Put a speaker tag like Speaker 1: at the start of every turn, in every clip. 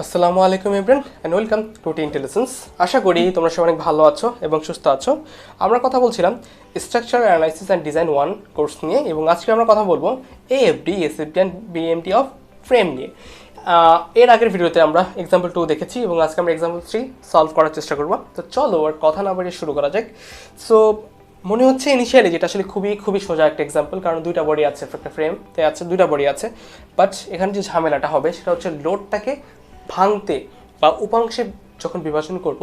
Speaker 1: আসসালামু আলাইকুম everyone and welcome to TNT-Lessons। আশা করি তোমরা সবাই অনেক ভালো আছো এবং সুস্থ আছো। আমরা কথা বলছিলাম structure analysis and design 1 course নিয়ে, এবং আজকে আমরা কথা বলবো AFD Sfd and Bmd of frame নিয়ে। এর আগের ভিডিওতে আমরা এক্সাম্পল 2 দেখেছি এবং আজকে আমরা এক্সাম্পল 3 সলভ করার চেষ্টা করব। তো চলো আর কথা না বাড়িয়ে শুরু করা যাক। সো মনে হচ্ছে ইনিশিয়ালি যেটা আসলে খুবই সোজা একটা এক্সাম্পল, কারণ দুইটা বডি আছে, একটা ফ্রেমতে আছে দুইটা বডি আছে। বাট এখানে যে ঝামেলাটা হবে সেটা হচ্ছে লোডটাকে ভাঙতে বা উপাংশে যখন বিভাজন করব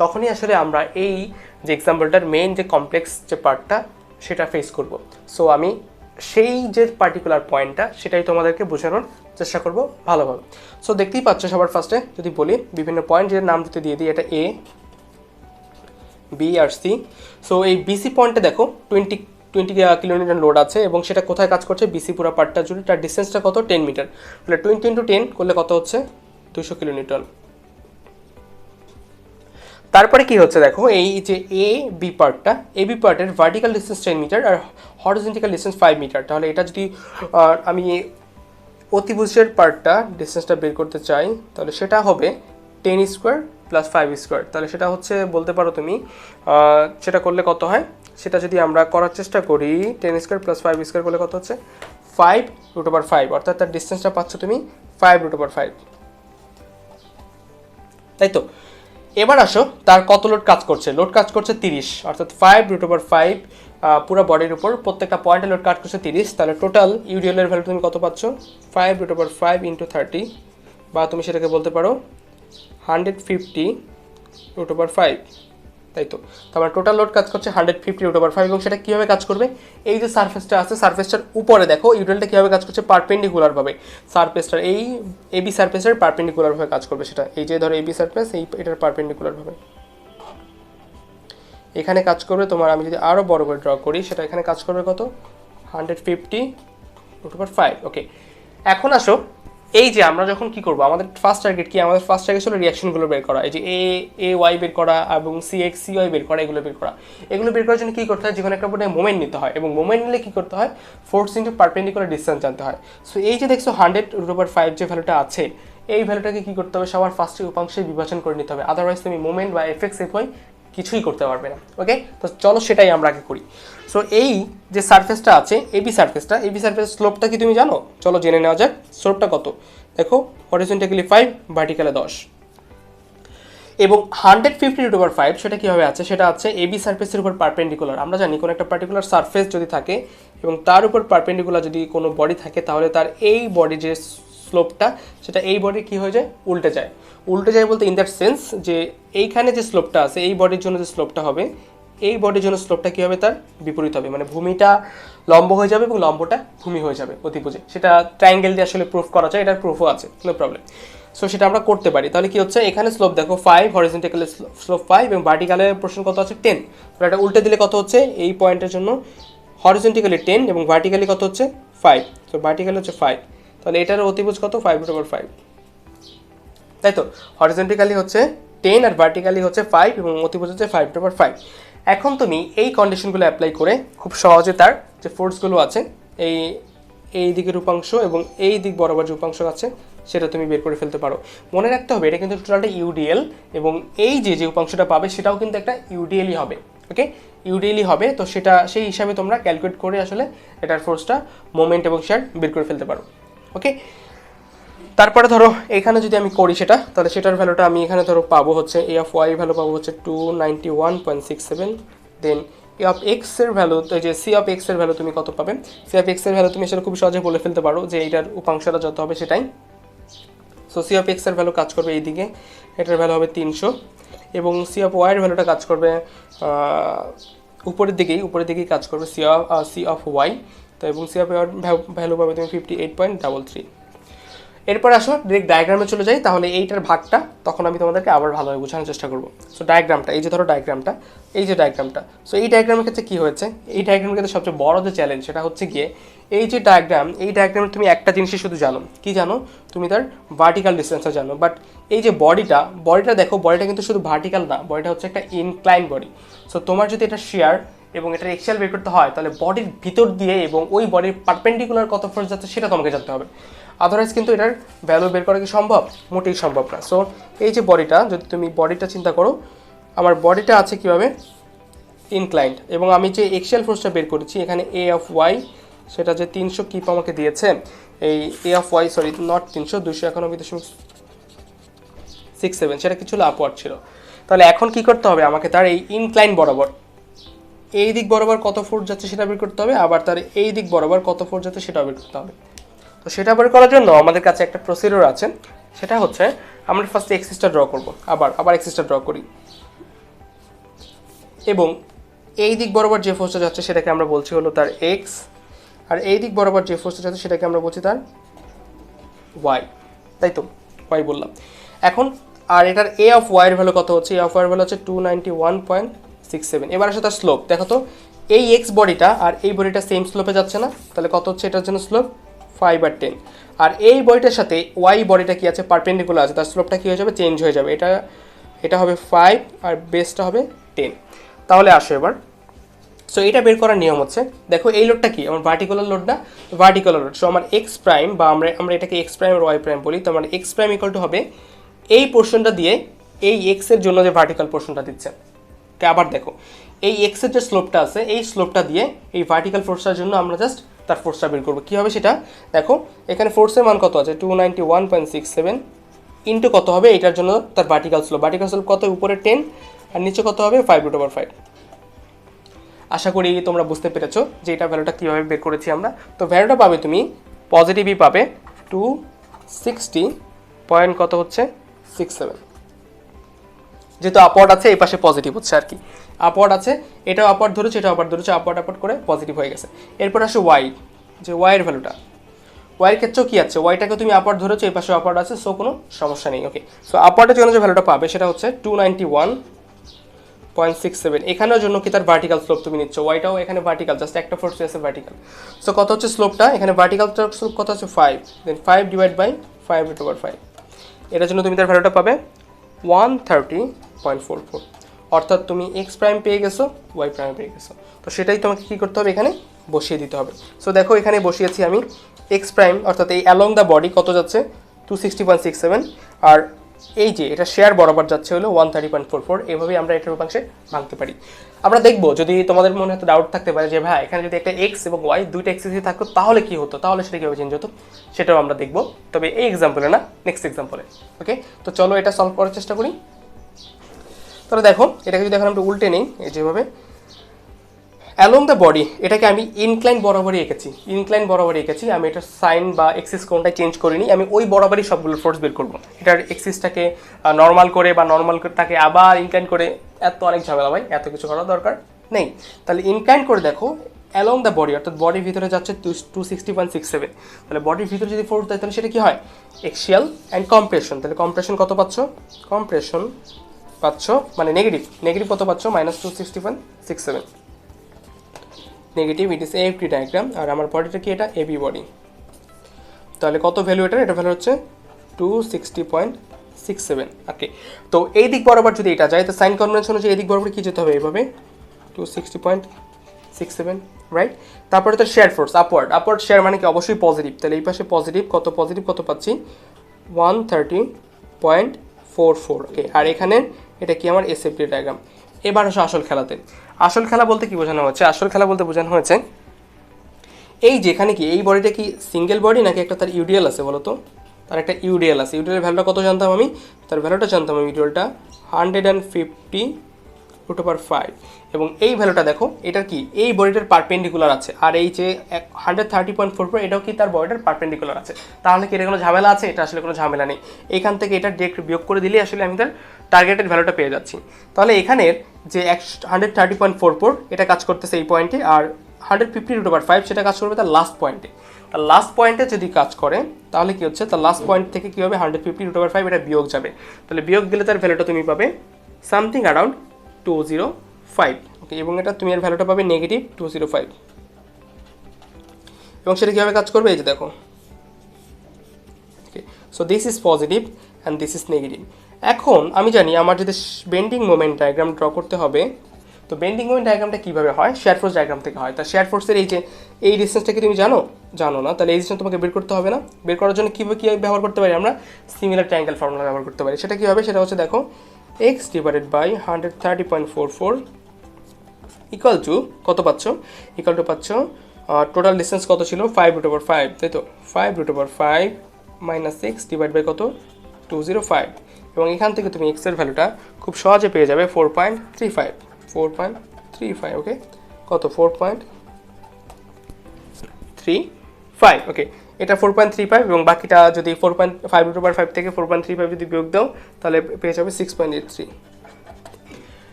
Speaker 1: তখনই আসলে আমরা এই যে এক্সাম্পলটার মেইন যে কমপ্লেক্স যে পার্টটা সেটা ফেস করব। সো আমি সেই যে পার্টিকুলার পয়েন্টটা সেটাই তোমাদেরকে বোঝানোর চেষ্টা করব ভালোভাবে। সো দেখতেই পাচ্ছ, সবার ফার্স্টে যদি বলি বিভিন্ন পয়েন্ট যে নাম যদি দিয়ে দিই, এটা এ, বি আর সি। সো এই বিসি পয়েন্টে দেখো 20 কিলোমিটার লোড আছে এবং সেটা কোথায় কাজ করছে, বিসি পুরো পার্টটা জুড়ে। তার ডিস্টেন্সটা কত, 10 মিটার। তাহলে 20 × 10 করলে কত হচ্ছে, 200 কিলোনিউটন। তারপরে কি হচ্ছে দেখো, এই যে এ বি পার্টটা, এ বি পার্টের ভার্টিক্যাল ডিস্টেন্স 10 মিটার আর হরিজন্টাল ডিস্টেন্স 5 মিটার। তাহলে এটা যদি আমি অতিভুজের পার্টটা ডিস্টেন্সটা বের করতে চাই তাহলে সেটা হবে 10 স্কোয়ার প্লাস 5 স্কোয়ার। তাহলে সেটা হচ্ছে বলতে পারো তুমি সেটা করলে কত হয়, সেটা যদি আমরা করার চেষ্টা করি 10 স্কোয়ার প্লাস 5 স্কোয়ার করলে কত হচ্ছে 5√5, অর্থাৎ তার ডিস্টেন্সটা পাচ্ছ তুমি 5√5, তাই তো। এবার আসো তার কত লোড কাজ করছে, লোড কাজ করছে 30, অর্থাৎ 5√5 পুরো বডির উপর প্রত্যেকটা পয়েন্টে লোড কাজ করছে 30। তাহলে টোটাল ইউডিএল এর ভ্যালু তুমি কত পাচ্ছ, 5√5 × 30, বা তুমি সেটাকে বলতে পারো 150√5, তাই তো। তারপর টোটাল লোড কাজ করছে 150√5, এবং সেটা কীভাবে কাজ করবে, এই যে সারফেসটা আছে সারফেসটার উপরে দেখো ইউডিএলটা কীভাবে কাজ করছে, পারপেন্ডিকুলারভাবে সারফেসটার এই এবি সারফেসের পারপেন্ডিকুলারভাবে কাজ করবে। সেটা এই যে ধরো এবি সারফেস, এই এটার পারপেন্ডিকুলারভাবে এখানে কাজ করবে তোমার। আমি যদি আরও বড় করে ড্র করি, সেটা এখানে কাজ করবে কত, 150√5। ওকে, এখন আসো এই যে আমরা যখন কি করব, আমাদের ফার্স্ট টার্গেট কি, আমাদের ফার্স্ট টার্গেট হলো রিয়াকশনগুলো বের করা, এই যে এ ওয়াই বের করা এবং সি ওয়াই বের করা, এগুলো বের করা। এগুলো বের করার জন্য কী করতে হয়, যেখানে একটা পরে মোমেন্ট নিতে হয়, এবং মোমেন্ট নিলে কী করতে হয়, ফোর্স ইন্টু পারপেন্ডিকুলার ডিসটেন্স জানতে হয়। সো এই যে দেখছো 100√5 যে ভ্যালুটা আছে, এই ভ্যালুটাকে কী করতে হবে, সবার ফার্স্টে উপাংশে বিভাজন করে নিতে হবে, আদারওয়াইজ তুমি মোমেন্ট বা এফএক্স এফওয়াই কিছুই করতে পারবে না। ওকে, তো চলো সেটাই আমরা আগে করি। সো এই যে সারফেসটা আছে এবি সারফেসটা, এবি সারফেস স্লোপটা কি তুমি জানো, চলো জেনে নেওয়া যাক। স্লোপটা কত দেখো, হরিজন্টালি 5, ভার্টিক্যালে 10, এবং 150√5 সেটা কীভাবে আছে, সেটা আছে এবি সারফেসের উপর পারপেন্ডিকুলার। আমরা জানি কোনো একটা পার্টিকুলার সারফেস যদি থাকে এবং তার উপর পারপেন্ডিকুলার যদি কোনো বডি থাকে, তাহলে তার এই বডি যে স্লোপটা সেটা এই বডি কী হয়ে যায়, উল্টে যায়। উল্টে যায় বলতে ইন দ্যাট সেন্স যে এইখানে যে স্লোপটা আছে এই বডির জন্য যে স্লোপটা হবে, এই বডির জন্য স্লোপটা কী হবে, তার বিপরীত হবে। মানে ভূমিটা লম্ব হয়ে যাবে এবং লম্বটা ভূমি হয়ে যাবে অতিভুজে। সেটা ট্রায়াঙ্গেল দিয়ে আসলে প্রুফ করা যায়, এটার প্রুফও আছে, নো প্রবলেম। সো সেটা আমরা করতে পারি। তাহলে কি হচ্ছে, এখানে স্লোপ দেখো 5, হরিজন্টালে স্লোপ 5 এবং ভার্টিক্যালের পোর্শন কত আছে 10। তাহলে এটা উল্টে দিলে কত হচ্ছে, এই পয়েন্টের জন্য হরিজন্টালি 10 এবং ভার্টিক্যালি কত হচ্ছে 5। তো ভার্টিক্যালি হচ্ছে 5, তাহলে এটার অতিভুজ কত, 5/5, তাই তো। হরিজন্টালি হচ্ছে 10 আর ভার্টিক্যালি হচ্ছে 5 এবং অতিভুজ হচ্ছে 5/5। এখন তুমি এই কন্ডিশনগুলো অ্যাপ্লাই করে খুব সহজে তার যে ফোর্সগুলো আছে এই দিকের উপাংশ এবং এই দিক বরাবর যে উপাংশ আছে সেটা তুমি বের করে ফেলতে পারো। মনে রাখতে হবে এটা কিন্তু টোটালটা ইউডিএল, এবং এই যে উপাংশটা পাবে সেটাও কিন্তু একটা ইউডিএলই হবে। ওকে, ইউডিএলই হবে। তো সেটা সেই হিসাবে তোমরা ক্যালকুলেট করে আসলে এটার ফোর্সটা, মোমেন্ট এবং শেয়ার বের করে ফেলতে পারো। ওকে, তারপরে ধরো এখানে যদি আমি করি সেটা, তাহলে সেটার ভ্যালুটা আমি এখানে ধরো পাবো হচ্ছে এ অফ ওয়াই ভ্যালু পাবো হচ্ছে 291.67। দেন এ অফ এক্স এর ভ্যালু, তো যে সি অফ এক্স এর ভ্যালু তুমি কত পাবে, সি অফ এক্স এর ভ্যালু তুমি সেটা খুব সহজে বলে ফেলতে পারো যে এইটার উপাংশটা যত হবে সেটাই। সো সি অফ এক্স এর ভ্যালু কাজ করবে এইদিকে, এটার ভ্যালু হবে 300, এবং সি অফ ওয়াই এর ভ্যালুটা কাজ করবে উপরের দিকেই কাজ করবে সি অফ ওয়াই। তো এবং সি অফ ওয়াই ভ্যালু পাবে তুমি 58.33। এরপর আসো ডিরেক্ট ডায়াগ্রামে চলে যাই, তাহলে এইটার ভাগটা তখন আমি তোমাদেরকে আবার ভালোভাবে বোঝানোর চেষ্টা করবো। সো ডায়াগ্রামটা, এই যে ধরো ডায়াগ্রামটা, এই যে ডায়াগ্রামটা, সো এই ডায়াগ্রামের ক্ষেত্রে কী হয়েছে, এই ডায়াগ্রামের ক্ষেত্রে সবচেয়ে বড় যে চ্যালেঞ্জ সেটা হচ্ছে গিয়ে এই যে ডায়াগ্রাম, এই ডায়াগ্রামে তুমি একটা জিনিসই শুধু জানো, কি জানো, তুমি তার ভার্টিক্যাল ডিস্টেন্সটা জানো। বাট এই যে বডিটা দেখো, বডিটা কিন্তু শুধু ভার্টিক্যাল না, বডিটা হচ্ছে একটা ইনক্লাইন বডি। সো তোমার যদি এটা শেয়ার এবং এটার এক্সিয়াল বের করতে হয়, তাহলে বডির ভিতর দিয়ে এবং ওই বডির পারপেন্ডিকুলার কত ফোর্স যাচ্ছে সেটা তোমাকে জানতে হবে। আদারওয়াইজ কিন্তু এটার ভ্যালু বের করা কি সম্ভব? মোটেই সম্ভব না। সো এই যে বডিটা, যদি তুমি বডিটা চিন্তা করো, আমার বডিটা আছে কীভাবে, ইনক্লাইন্ড, এবং আমি যে এক্সিয়াল ফোর্সটা বের করেছি এখানে এ অফ ওয়াই, সেটা যে 300 কিপ আমাকে দিয়েছে, এই এ অফ ওয়াই সরি নট 300, 291.67, সেটা কিছু আপওয়ার্ড ছিল। তাহলে এখন কি করতে হবে, আমাকে তার এই ইনক্লাইন বরাবর এই দিক বরাবর কত ফোর্স যাচ্ছে সেটা বের করতে হবে, আবার তার এই দিক বরাবর কত ফোর্স যাচ্ছে সেটা বের করতে হবে। তো সেটা বের করার জন্য আমাদের কাছে একটা প্রসিডিউর আছে, সেটা হচ্ছে আমরা ফার্স্ট এক্সিসটা ড্র করব, আবার এক্সিসটা ড্র করি, এবং এই দিক বরাবর যে ফোর্সটা যাচ্ছে সেটাকে আমরা বলছি হলো তার এক্স, আর এই দিক বরাবর যে ফোর্সটা যাচ্ছে সেটাকে আমরা বলছি তার ওয়াই, তাই তো, ওয়াই বললাম। এখন আর এটার এ অফ ওয়াইয়ের ভ্যালু কত হচ্ছে, এ অফ ওয়াইয়ের ভ্যালু হচ্ছে 291.67। এবার আসে তার স্লোপ, দেখো তো এই এক্স বডিটা আর এই বডিটা সেম স্লোপে যাচ্ছে না, তাহলে কত হচ্ছে এটার জন্য স্লোপ 5/10, আর এই বডিটার সাথে ওয়াই বডিটা কি আছে, পারপেন্ডিকুলার আছে, তার স্লোপটা কী হয়ে যাবে, চেঞ্জ হয়ে যাবে, এটা হবে 5 আর বেসটা হবে 10। তাহলে আসো এবার, সো এটা বের করার নিয়ম হচ্ছে, দেখো এই লোডটা কি আমার ভার্টিকুলার লোড না, ভার্টিকুলার লোড। সো আমার এক্স প্রাইম বা আমরা এটাকে এক্স প্রাইম আর ওয়াই প্রাইম বলি, তো আমার এক্স প্রাইম ইকুয়াল টু হবে এই পোর্শনটা দিয়ে এই এক্সের জন্য যে ভার্টিক্যাল পোর্শনটা দিচ্ছে। আবার দেখো এই এক্সের যে স্লোপটা আছে এই স্লোপটা দিয়ে এই ভার্টিক্যাল ফোর্সটার জন্য আমরা জাস্ট তার ফোর্সটা বের করবো। কী হবে সেটা দেখো, এখানে ফোর্সের মান কত আছে 291.67 ইন্টু কত হবে এটার জন্য তার ভার্টিক্যাল স্লোপ কত, উপরে 10 আর নিচে কত হবে 5√5। আশা করি তোমরা বুঝতে পেরেছো যে এটা ভ্যালুটা কীভাবে বের করেছি আমরা। তো ভ্যালুটা পাবে তুমি পজিটিভই পাবে 260 পয়েন্ট কত হচ্ছে 67, যেহেতু আপওয়ার্ড আছে এই পাশে পজিটিভ হচ্ছে আর কি, আপওয়ার্ড আছে, এটাও আপওয়ার্ড ধরেছে এটাও আপওয়ার্ড ধরেছে, আপওয়ার্ড করে পজিটিভ হয়ে গেছে। এরপর আসে ওয়াই, যে ওয়াইয়ের ভ্যালুটা, ওয়াইয়ের ক্ষেত্রেও কী আছে, ওয়াইটাকে তুমি আপওয়ার্ড ধরেছো এই পাশে আপওয়ার্ড আছে, সো কোনো সমস্যা নেই। ওকে, সো আপওয়ার্ডের জন্য যে ভ্যালুটা পাবে সেটা হচ্ছে 291.67। এখানেও জন্য কি তার ভার্টিক্যাল স্লোপ তুমি নিচ্ছ, ওয়াইটাও এখানে ভার্টিক্যাল, জাস্ট একটা ফোর্স আছে ভার্টিক্যাল। সো কত হচ্ছে স্লোপটা, এখানে ভার্টিক্যাল স্লোপ কত আছে 5, দেন 5/5/5, এটার জন্য তুমি তার ভ্যালুটা পাবে 130.44, অর্থাৎ তুমি এক্স প্রাইম পেয়ে গেছো, ওয়াই প্রাইম পেয়ে গেছো। তো সেটাই তোমাকে কী করতে হবে, এখানে বসিয়ে দিতে হবে। সো দেখো এখানে বসিয়েছি আমি এক্স প্রাইম, অর্থাৎ এই অ্যালং দ্য বডি কত যাচ্ছে 260.67, আর এই যে এটা শেয়ার বরাবর যাচ্ছে হলো 130.44। এভাবেই আমরা এটার উপাংশে ভাঙতে পারি। আমরা দেখবো, যদি তোমাদের মনে হয়তো ডাউট থাকতে পারে যে ভাই এখানে যদি একটা এক্স এবং ওয়াই দুইটা এক্সিসই থাকতো তাহলে কি হতো, তাহলে সেটা কীভাবে চেঞ্জ হতো, সেটাও আমরা দেখবো, তবে এই এক্সাম্পলে না, নেক্সট এক্সাম্পলে। ওকে, তো চলো এটা সলভ করার চেষ্টা করি। তাহলে দেখো এটাকে যদি এখন আমরা উল্টে নিই, এই যেভাবে অ্যালং দ্য বডি, এটাকে আমি ইনক্লাইন বরাবরই এঁকেছি, আমি এটার সাইন বা এক্সিস কোনটাই চেঞ্জ করিনি, আমি ওই বরাবরই সবগুলো ফোর্স বের করবো। এটার এক্সিসটাকে নর্মাল করে বা নর্মালটাকে আবার ইনক্লাইন করে এত অনেক ঝামেলা ভাই, এত কিছু করার দরকার নেই। তাহলে ইনক্লাইন করে দেখো অ্যালং দ্য বডি, অর্থাৎ বডির ভিতরে যাচ্ছে 260.67, তাহলে বডির ভিতরে যদি ফোর্স দেয় তাহলে সেটা কি হয়, এক্সিয়াল অ্যান্ড কম্প্রেশন। তাহলে কম্প্রেশন কত পাচ্ছ, কম্প্রেশন পাচ্ছ মানে নেগেটিভ কত পাচ্ছ -260.67, নেগেটিভ, ইট ইস এফটি ডায়াগ্রাম, আর আমার বডিটা কি, এটা এবি বডি। তাহলে কত ভ্যালু এটা ভ্যালু হচ্ছে 260.67। ওকে, তো এই দিক বরাবর যদি এটা যায় তো সাইন কনভেনশন হচ্ছে এই দিক বরাবর কি যেতে হবে, এইভাবে 260.67, রাইট। তারপরে তো শেয়ার ফোর্স আপওয়ার্ড শেয়ার মানে কি অবশ্যই পজিটিভ, তাহলে এই পাশে পজিটিভ কত পাচ্ছি 130.44। ওকে, আর এখানে এটা কি আমার এসএফডি ডায়াগ্রাম। এবার আসো আসল খেলা বলতে কি বোঝানো হচ্ছে, আসল খেলা বলতে বোঝানো হয়েছে এই যেখানে কি এই বডিটা কি সিঙ্গেল বডি নাকি একটা তার ইউডিএল আছে বলো তো, তার একটা ইউডিএল আছে, ইউডিএলের ভ্যালুটা কত জানতাম আমি, তার ভ্যালুটা জানতাম আমি, ইউডিএলটা 150/5, এবং এই ভ্যালুটা দেখো এটার কি এই বডিটার পারপেন্ডিকুলার আছে, আর এই যে 130.44 এটাও কি তার বডিটার পারপেন্ডিকুলার আছে। তাহলে কি এটা কোনো ঝামেলা আছে, এটা আসলে কোনো ঝামেলা নেই, এখান থেকে এটা ডিরেক্ট বিয়োগ করে দিলেই আসলে আমি তার টার্গেটেড ভ্যালুটা পেয়ে যাচ্ছি। তাহলে এখানের যে 130.44 এটা কাজ করতেছে এই পয়েন্টে, আর 150/5 সেটা কাজ করবে তার লাস্ট পয়েন্টে। তার লাস্ট পয়েন্টে যদি কাজ করে তাহলে কি হচ্ছে, তার লাস্ট পয়েন্ট থেকে কী হবে 150/5 এটা বিয়োগ যাবে, তাহলে বিয়োগ গেলে তার ভ্যালুটা তুমি পাবে সামথিং অ্যারাউন্ড 205। ওকে, এবং এটা তুমি এর ভ্যালুটা পাবে -205, এবং সেটা কীভাবে কাজ করবে এই যে দেখো। Okay, so this is positive and this is negative. এখন আমি জানি আমার যদি বেন্ডিং মোমেন্ট ডায়াগ্রাম ড্র করতে হবে, তো তো বেন্ডিং মোমেন্ট ডায়াগ্রামটা কীভাবে হয়, শেয়ার ফোর্স ডায়াগ্রাম থেকে হয়। তা শেয়ার ফোর্সের এই ডিস্টেন্সটা কি তুমি জানো না, তাহলে এই ডিস্টেন্স তোমাকে বের করতে হবে না। বের করার জন্য কীভাবে ব্যবহার করতে পারি আমরা, সিমিলার ট্রায়াঙ্গেল ফর্মুলা ব্যবহার করতে পারি। সেটা কী হবে, সেটা হচ্ছে দেখো X divided by 130.44 equal to কত পাচ্ছ, ইকুয়াল টু পাচ্ছ টোটাল ডিস্টেন্স কত ছিল 5√5, তাই তো 5√5 মাইনাস 6 ডিভাইড বাই কত 205, এবং এখান থেকে তুমি এক্সের ভ্যালুটা খুব সহজে পেয়ে যাবে 4.35, ওকে, কত 4.35, ওকে, এটা 4.35 এবং বাকিটা যদি 4.5/5 থেকে 4.35 যদি বিয়োগ দাও তাহলে পেয়ে যাবে 6.83।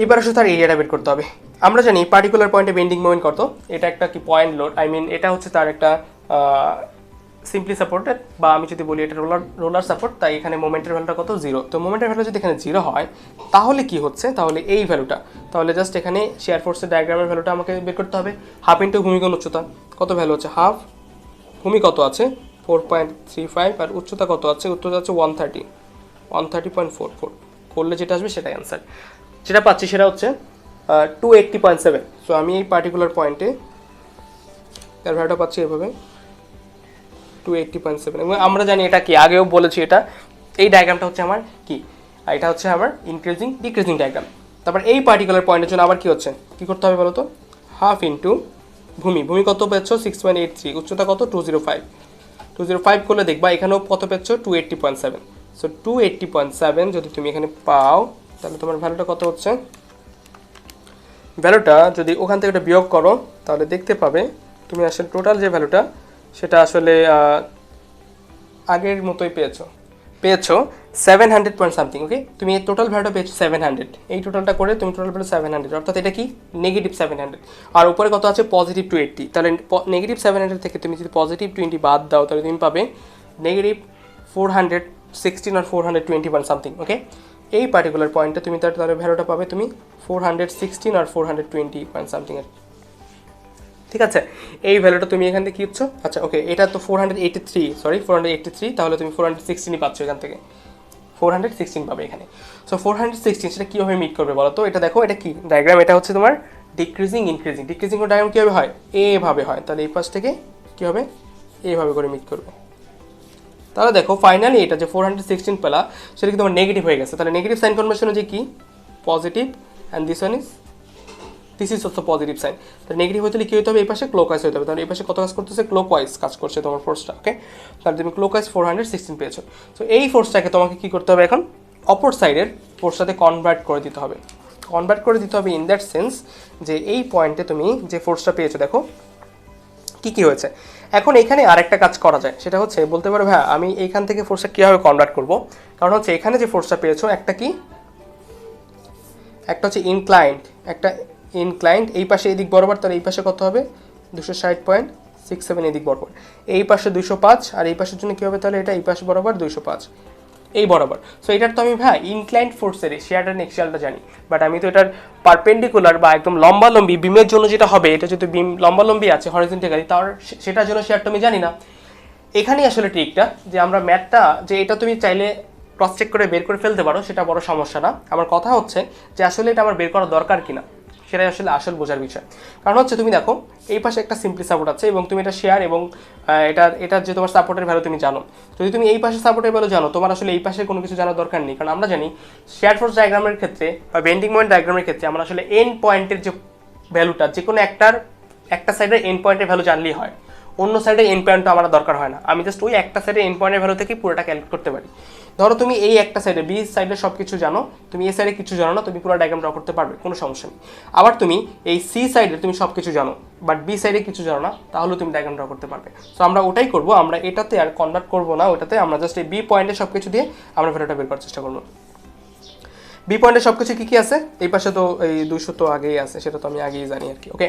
Speaker 1: এবার আসলে তার এরিয়াটা বের করতে হবে। আমরা জানি পার্টিকুলার পয়েন্টে বেন্ডিং মোমেন্ট কত, এটা একটা কি পয়েন্ট লোড, এটা হচ্ছে তার একটা সিম্পলি সাপোর্টেড, বা আমি যদি বলি এটা রোলার সাপোর্ট, তাই এখানে মোমেন্টের ভ্যালুটা কত 0। তো মোমেন্টের ভ্যালু যদি এখানে 0 হয় তাহলে কি হচ্ছে, তাহলে এই ভ্যালুটা, তাহলে জাস্ট এখানে শেয়ার ফোর্সের ডায়াগ্রামের ভ্যালুটা আমাকে বের করতে হবে। হাফ ইন্টু ভূমিকোণ উচ্চতা, কত ভ্যালু হচ্ছে হাফ, ভূমি কত আছে 4.35, আর উচ্চতা কত আছে, উচ্চতা আছে 130.44, করলে যেটা আসবে সেটাই অ্যান্সার। যেটা পাচ্ছি সেটা হচ্ছে 280.7। সো আমি এই পার্টিকুলার পয়েন্টে এর ভ্যালুটা পাচ্ছি এভাবে 280.7, এবং আমরা জানি এটা কি, আগেও বলেছি এটা, এই ডায়াগ্রামটা হচ্ছে আমার কি, এটা হচ্ছে আমার ইনক্রিজিং ডিক্রিজিং ডায়াগ্রাম। তারপর এই পার্টিকুলার পয়েন্টের জন্য আবার কি হচ্ছে, কি করতে হবে বলো তো, হাফ ইন্টু ভূমি কত পেয়েছ 6.83, উচ্চতা কত 205 করলে দেখবা এখানেও কত পেয়েছ 280.7। সো 280.7 যদি তুমি এখানে পাও তাহলে তোমার ভ্যালুটা কত হচ্ছে, ভ্যালুটা যদি ওখান থেকে একটা বিয়োগ করো তাহলে দেখতে পাবে তুমি আসলে টোটাল যে ভ্যালুটা সেটা আসলে আগের মতোই পেয়েছো 700 পয়েন্ট সামথিং, ওকে। তুমি এই টোটাল ভ্যালুটা পেয়েছো 700, এই টোটালটা করে তুমি টোটাল ভ্যালু 700, অর্থাৎ এটা কি নেগেটিভ 700, আর উপরে কত আছে পজিটিভ 280, তাহলে নেগেটিভ 700 থেকে তুমি যদি পজিটিভ 20 বাদ দাও তাহলে তুমি পাবে নেগেটিভ 416 আর 421 সামথিং, ওকে। এই পার্টিকুলার পয়েন্টে তুমি তার ভ্যালুটা পাবে তুমি 416 আর 420 পয়েন্ট সামথিং এর, ঠিক আছে। এই ভ্যালুটা তুমি এখান থেকে কি হচ্ছে, আচ্ছা ওকে, এটা তো 483, তাহলে তুমি 416ই পাচ্ছ, এখান থেকে 416 পাবে এখানে। সো 416 সেটা কীভাবে মিট করবে বলো তো, এটা দেখো এটা কি ডায়াগ্রাম, এটা হচ্ছে তোমার ডিক্রিজিং ডিক্রিজিং ডায়াগ্রাম কীভাবে হয়, এভাবে হয়, তাহলে এই পাশ থেকে কী হবে এইভাবে করে মিট করবে। তাহলে দেখো ফাইনালি এটা যে 416 পেলা সেটা কি তোমার নেগেটিভ হয়ে গেছে, তাহলে নেগেটিভ সাইন কনভেনশন যে কি positive, and this is also positive sign. তাহলে নেগেটিভ হতে হলে কী হতে হবে, এই পাশে ক্লোকওয়াইজ হতে হবে, তাহলে এই পাশে কত কাজ করতেছে, ক্লোকওয়াইজ কাজ করছে তোমার ফোর্সটা, ওকে। তাহলে তুমি ক্লোকওয়াইজ 416 পেয়েছো। তো এই ফোর্সটাকে তোমাকে কী করতে হবে, এখন অপর সাইডের ফোর্সটাতে কনভার্ট করে দিতে হবে ইন দ্যাট সেন্স যে এই পয়েন্টে তুমি যে ফোর্সটা পেয়েছো দেখো কী হয়েছে। এখন এখানে আরেকটা কাজ করা যায়, সেটা হচ্ছে বলতে পারো ভাই আমি এইখান থেকে ফোর্সটা কীভাবে কনভার্ট করবো, কারণ হচ্ছে এখানে যে ফোর্সটা পেয়েছো একটা হচ্ছে ইনক্লাইন্ড এই পাশে এদিক বরাবর, তাহলে এই পাশে কত হবে 260.67 এদিক বরাবর, এই পাশে 205, আর এই পাশের জন্য কী হবে তাহলে এটা এই পাশে বরাবর 205 এই বরাবর। সো এটার তো আমি ইনক্লাইন্ড ফোর্সের শেয়ারটা এক্সিয়ালটা জানি, বাট আমি তো এটার পারপেন্ডিকুলার বা একদম লম্বালম্বি বিমের জন্য যেটা হবে, এটা যদি বিম লম্বালম্বি আছে হরিজন্টালি, তার সেটার জন্য শেয়ারটা আমি জানি না। এখানেই আসলে ট্রিকটা, যে আমরা ম্যাথটা যে এটা তুমি চাইলে ক্রস চেক করে বের করে ফেলতে পারো, সেটা বড় সমস্যা না। আমার কথা হচ্ছে যে আসলে এটা আমার বের করা দরকার কিনা, সেটাই আসলে আসল বোঝার বিষয়। কারণ হচ্ছে তুমি দেখো এই পাশে একটা সিম্পলি সাপোর্ট আছে এবং তুমি এটা শেয়ার, এবং এটা যে তোমার সাপোর্টের ভ্যালু তুমি জানো, যদি তুমি এই পাশে সাপোর্টের ভ্যালু জানো, তোমার আসলে এই পাশে কোনো কিছু জানার দরকার নেই। কারণ আমরা জানি শেয়ার ফোর্স ডায়াগ্রামের ক্ষেত্রে বা বেন্ডিং মোমেন্ট ডায়াগ্রামের ক্ষেত্রে আমরা আসলে এন্ড পয়েন্টের যে ভ্যালুটা, যে কোনো একটা সাইডের এন্ড পয়েন্টের ভ্যালু জানলেই হয়, অন্য সাইডের এন্ড পয়েন্টটা আমার দরকার হয় না। আমি জাস্ট ওই একটা সাইডের এন্ড পয়েন্টের ভ্যালু থেকে পুরোটা ক্যালকুলেট করতে পারি। ধরো তুমি এই একটা সাইডে বি সাইডে সব কিছু জানো, তুমি এই সাইডে কিছু জানো না, তুমি পুরো ডায়াগ্রাম ড্র করতে পারবে, কোনো সমস্যা নেই। আবার তুমি এই সি সাইডে তুমি সব কিছু জানো বাট বি সাইডে কিছু জানো না, তাহলে তুমি ডায়াগ্রাম ড্র করতে পারবে। সো আমরা ওটাই করবো, আমরা এটাতে আর কনভার্ট করবো না, ওটাতে আমরা জাস্ট এই বি পয়েন্টে সব কিছু দিয়ে আমরা ভ্যালুটা বের করার চেষ্টা করবো। বি পয়েন্টে সব কিছু কী কী আছে, এই পাশে তো এই 200 তো আগেই আছে, সেটা তো আমি আগেই জানি আর কি, ওকে।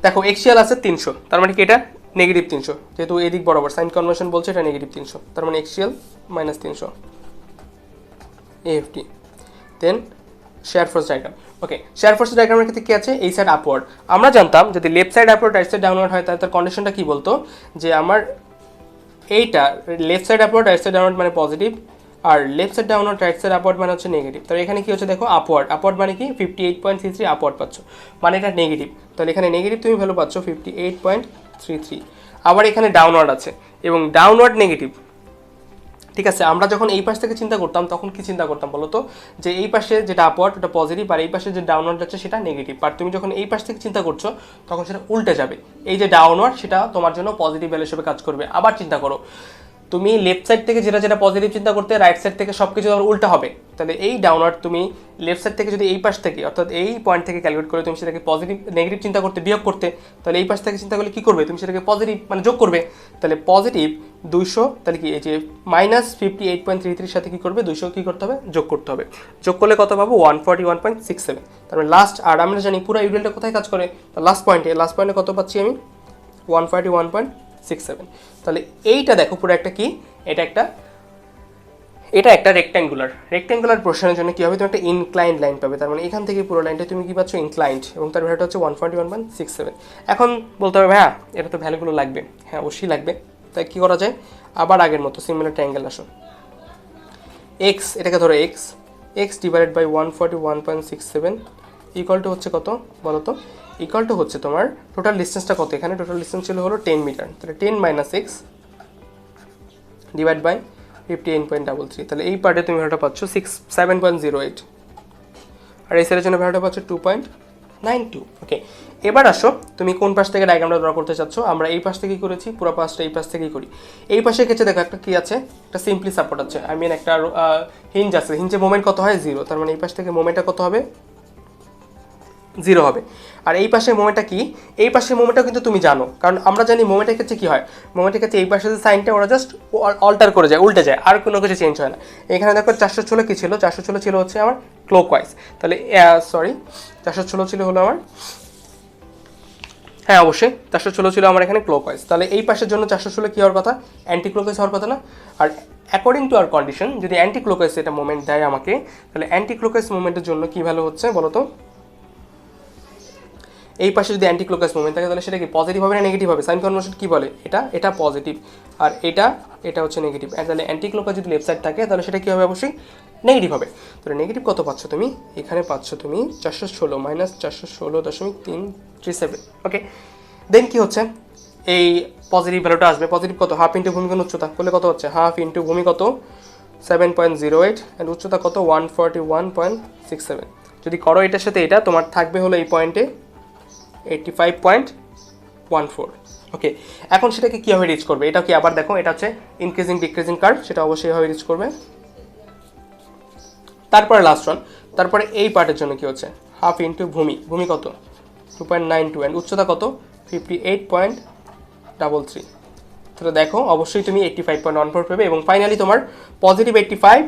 Speaker 1: দেখো এক্সিয়াল আছে 300, তার মানে কি এটা নেগেটিভ 300, যেহেতু এদিক বরাবর সাইন কনভেনশন বলছে এটা নেগেটিভ 300, তার মানে এক্সিয়াল মাইনাস 300 এএফটি। দেন শেয়ার ফোর্স ডায়াগ্রাম, ওকে। শেয়ার ফোর্স ডায়াগ্রামের ক্ষেত্রে কী আছে, এই সাইড আপওয়ার্ড। আমরা জানতাম যদি left side upward right side downward হয়, তাহলে তার কন্ডিশনটা কী বলতো, যে আমার এইটা left side upward right side downward মানে পজিটিভ, আর left side downward, right side upward মানে হচ্ছে নেগেটিভ। তাহলে এখানে কি হচ্ছে দেখো আপওয়ার্ড, আপওয়ার্ড মানে কি 58.33 আপওয়ার্ড পাচ্ছ, মানে এটা নেগেটিভ। তাহলে এখানে নেগেটিভ তুমি ভ্যালু পাচ্ছ 58.33। আবার এখানে ডাউনওয়ার্ড আছে এবং ডাউনওয়ার্ড নেগেটিভ, ঠিক আছে। আমরা যখন এই পাশ থেকে চিন্তা করতাম তখন কি চিন্তা করতাম বলো তো, যে এই পাশে যেটা আপওয়ার্ড ওটা পজিটিভ আর এই পাশে যে ডাউনওয়ার্ড যাচ্ছে সেটা নেগেটিভ। আর তুমি যখন এই পাশ থেকে চিন্তা করছো তখন সেটা উল্টে যাবে, এই যে ডাউনওয়ার্ড সেটা তোমার জন্য পজিটিভ ভ্যালু হিসেবে কাজ করবে। আবার চিন্তা করো, তুমি লেফট সাইড থেকে যেটা যেটা পজিটিভ চিন্তা করতে, রাইট সাইড থেকে সব কিছু আবার উল্টা হবে। তাহলে এই ডাউনওয়ার্ড তুমি লেফট সাইড থেকে যদি এই পাশ থেকে অর্থাৎ এই পয়েন্ট থেকে ক্যালকুলেট করে তুমি সেটাকে পজিটিভ নেগেটিভ চিন্তা করতে, বিয়োগ করতে, তাহলে এই পাশ থেকে চিন্তা করলে কী করবে, তুমি সেটাকে পজিটিভ মানে যোগ করবে। তাহলে পজিটিভ 200, তাহলে কি এই যে -58.33 সাথে কী করবে 200 কী করতে হবে, যোগ করতে হবে। যোগ করলে কত পাবো 141.67। তারপরে লাস্ট, আর আমরা জানি পুরো ইউডিএলটা কোথায় কাজ করে, লাস্ট পয়েন্টে কত পাচ্ছি আমি 141.67। তাহলে এইটা দেখো পুরো একটা কি, এটা একটা রেক্ট্যাঙ্গুলার পোর্শনের জন্য কি হবে, তুমি একটা ইনক্লাইন্ড লাইন পাবে। তার মানে এখান থেকে পুরো লাইনটা তুমি কি পাচ্ছ ইনক্লাইন্ড, এবং তার ভ্যালুটা হচ্ছে 141.67। এখন বলতে হবে ভাইয়া এটা তো ভ্যালুগুলো লাগবে, হ্যাঁ অবশ্যই লাগবে। তাই কী করা যায়, আবার আগের মতো সিমিলার ট্রায়াঙ্গেল আসো, এক্স, এটাকে ধরো X divided by 141.67 equal to হচ্ছে কত বলো তো, ইকুয়াল টু হচ্ছে তোমার টোটাল ডিস্টেন্সটা কত, এখানে টোটাল ডিস্টেন্স ছিল হলো 10 মিটার। তাহলে 10 - x ডিভাইড বাই 58.33। তাহলে এই পার্টে তুমি ভ্যালুটা পাচ্ছ 7.08, আর এই সাইডের জন্য ভ্যালুটা পাচ্ছ 2.92। ওকে, এবার আসো তুমি কোন পাশ থেকে ডায়াগ্রামটা ড্র করতে চাচ্ছ। আমরা এই পাশ থেকেই করেছি, পুরো পাশটা এই পাশ থেকেই করি। এই পাশে ক্ষেত্রে দেখো একটা কি আছে, একটা সিম্পলি সাপোর্ট আছে, একটা হিঞ্জ আছে, হিঞ্জে মোমেন্ট কত হয় 0। তার মানে এই পাশ থেকে মোমেন্টটা কত হবে 0 হবে। আর এই পাশের মোমেন্টটা কি, এই পাশের মোমেন্টটাও কিন্তু তুমি জানো, কারণ আমরা জানি মোমেন্টের ক্ষেত্রে কি হয়, মোমেন্টের ক্ষেত্রে এই পাশে যে সাইনটা ওরা জাস্ট অল্টার করে যায়, উল্টে যায়, আর কোনো কিছু চেঞ্জ হয় না। এখানে দেখো 416 কি ছিল, 416 ছিল হচ্ছে আমার ক্লকওয়াইজ। তাহলে 416 ছিল হলো আমার, হ্যাঁ অবশ্যই 416 ছিল আমার এখানে ক্লকওয়াইজ। তাহলে এই পাশের জন্য 416 কী হওয়ার কথা, অ্যান্টি ক্লকওয়াইজ হওয়ার কথা না। আর অ্যাকর্ডিং টু আর কন্ডিশন যদি অ্যান্টি ক্লকওয়াইজ এটা মোমেন্ট দেয় আমাকে, তাহলে অ্যান্টি ক্লকওয়াইজ মোমেন্টের জন্য কী ভ্যালু হচ্ছে বলো তো, এই পাশে যদি অ্যান্টি ক্লকওয়াইজ মোমেন্ট থাকে তাহলে সেটা কি পজিটিভ হবে না নেগেটিভ হবে, সাইন কনভেনশন কি বলে, এটা পজিটিভ আর এটা হচ্ছে নেগেটিভ। তাহলে অ্যান্টি ক্লকওয়াইজ যদি লেফট সাইড থাকে তাহলে সেটা কি হবে, অবশ্যই নেগেটিভ হবে। তাহলে নেগেটিভ কত পাচ্ছ তুমি, এখানে পাচ্ছ তুমি 416 - 416.337। ওকে, দেন কি হচ্ছে, এই পজিটিভ ভ্যালুটা আসবে, পজিটিভ কত, হাফ ইন্টু ভূমি কোণ উচ্চতা করলে কত হচ্ছে, হাফ ইন্টু ভূমি কত 7.08 অ্যান্ড উচ্চতা কত 141.67। যদি করো এটার সাথে এটা, তোমার থাকবে হলো এই পয়েন্টে 85.14। ওকে, এখন সেটাকে কীভাবে রিচ করবে, এটা কি আবার দেখো, এটা হচ্ছে ইনক্রিজিং ডিক্রিজিং কার্ভ, সেটা অবশ্যই এভাবে রিচ করবে। তারপরে লাস্ট ওয়ান, তারপরে এই পার্টের জন্য কি হচ্ছে, হাফ ইন্টু ভূমি কত 2.92 অ্যান্ড উচ্চতা কত 58.33। তাহলে দেখো অবশ্যই তুমি 85.14 পাবে, এবং ফাইনালি তোমার পজিটিভ 85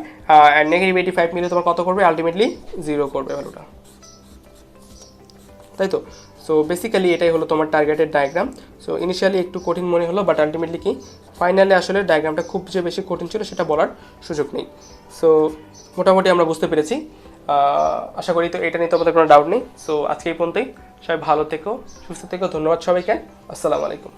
Speaker 1: অ্যান্ড নেগেটিভ 85 মিলে তোমার কত করবে, আলটিমেটলি 0 করবে ভ্যালুটা, তাই তো। সো বেসিক্যালি এটাই হলো তোমার টার্গেটেড ডায়াগ্রাম। সো ইনিশিয়ালি একটু কঠিন মনে হলো, বাট আলটিমেটলি কি ফাইনালি আসলে ডায়াগ্রামটা খুব যে বেশি কঠিন ছিল সেটা বলার সুযোগ নেই। সো মোটামুটি আমরা বুঝতে পেরেছি, আশা করি তো এটা নিয়ে তোমাদের কোনো ডাউট নেই। সো আজকে এই পর্যন্তই, সবাই ভালো থেকো, সুস্থ থেকো, ধন্যবাদ সবাইকে, আসসালামু আলাইকুম।